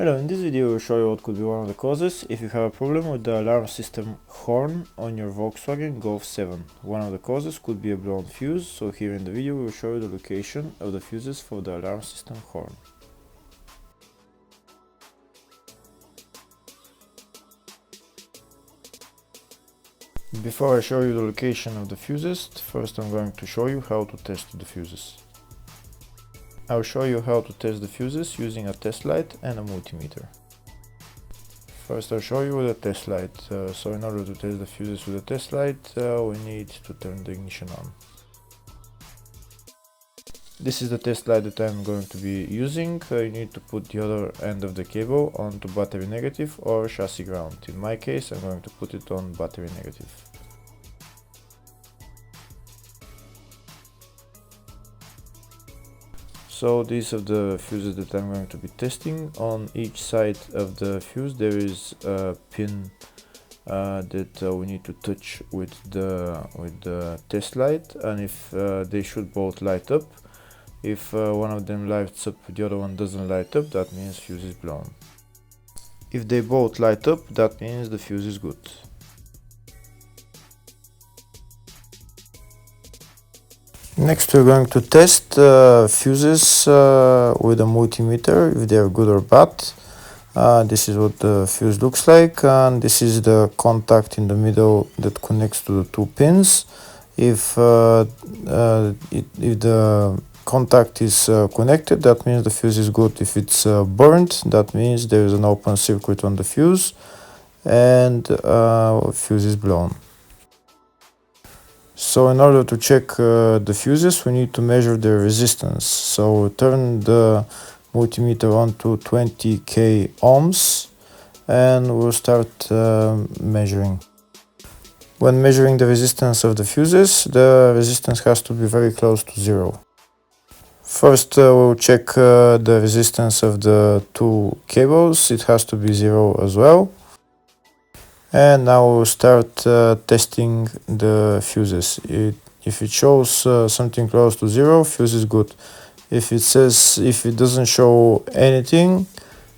Hello, in this video I will show you what could be one of the causes if you have a problem with the alarm system horn on your Volkswagen Golf 7. One of the causes could be a blown fuse, so here in the video we will show you the location of the fuses for the alarm system horn. Before I show you the location of the fuses, first I'm going to show you how to test the fuses. I'll show you how to test the fuses using a test light and a multimeter. First I'll show you with a test light. So in order to test the fuses with a test light, we need to turn the ignition on. This is the test light that I'm going to be using. You need to put the other end of the cable onto battery negative or chassis ground. In my case I'm going to put it on battery negative. So these are the fuses that I'm going to be testing. On each side of the fuse there is a pin that we need to touch with the test light, and if they should both light up. If one of them lights up, the other one doesn't light up, that means fuse is blown. If they both light up, that means the fuse is good. Next we're going to test fuses with a multimeter, if they are good or bad. This is what the fuse looks like, and this is the contact in the middle that connects to the two pins. If the contact is connected, that means the fuse is good. If it's burnt, that means there is an open circuit on the fuse and fuse is blown. So in order to check the fuses, we need to measure their resistance. So turn the multimeter on to 20k ohms and we'll start measuring. When measuring the resistance of the fuses, the resistance has to be very close to zero. First we'll check the resistance of the two cables. It has to be zero as well. And now we'll start testing the fuses. If it shows something close to zero, fuse is good. If it doesn't show anything,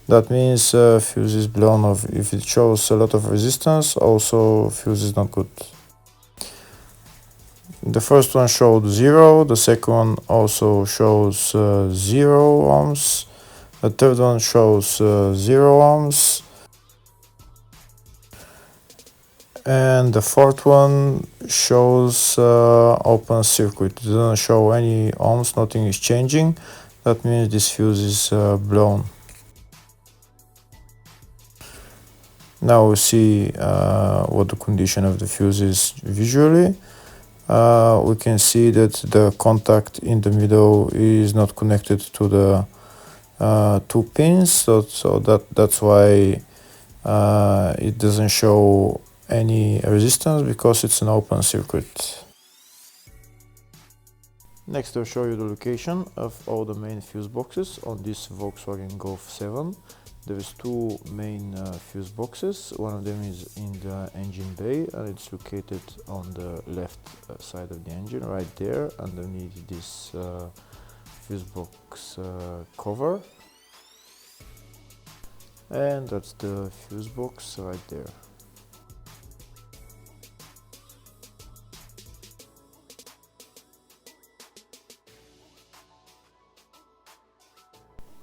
that means fuse is blown off. If it shows a lot of resistance, also fuse is not good. The first one showed 0, the second one also shows 0 ohms, the third one shows 0 ohms, and the fourth one shows open circuit. It doesn't show any ohms, nothing is changing. That means this fuse is blown. Now we see what the condition of the fuse is visually. We can see that the contact in the middle is not connected to the two pins, so that's why it doesn't show any resistance, because it's an open circuit. Next I'll show you the location of all the main fuse boxes on this Volkswagen Golf 7. There is two main fuse boxes. One of them is in the engine bay and it's located on the left side of the engine, right there underneath this fuse box cover. And that's the fuse box right there.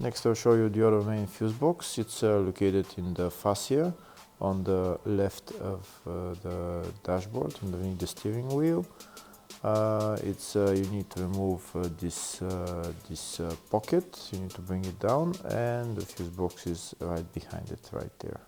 Next I'll show you the other main fuse box. It's located in the fascia on the left of the dashboard, underneath the steering wheel. You need to remove this pocket, you need to bring it down, and the fuse box is right behind it, right there.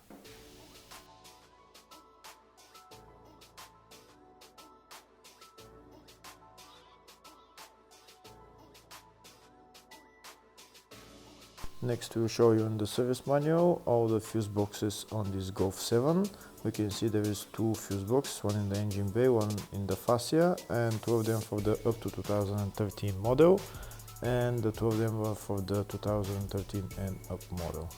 Next we'll show you in the service manual all the fuse boxes on this Golf 7. We can see there is two fuse boxes, one in the engine bay, one in the fascia, and two of them for the up to 2013 model, and the two of them were for the 2013 and up model.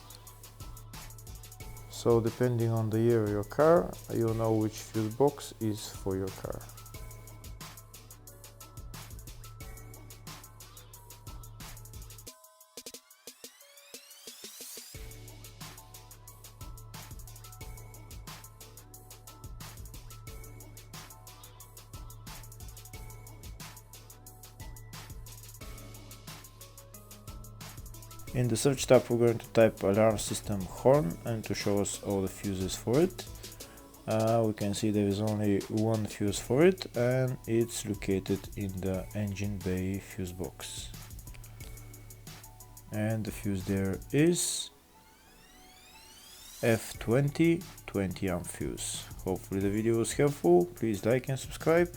So depending on the year of your car, you'll know which fuse box is for your car. In the search tab we're going to type alarm system horn, and to show us all the fuses for it. We can see there is only one fuse for it, and it's located in the engine bay fuse box. And the fuse there is F20 20 amp fuse. Hopefully the video was helpful. Please like and subscribe.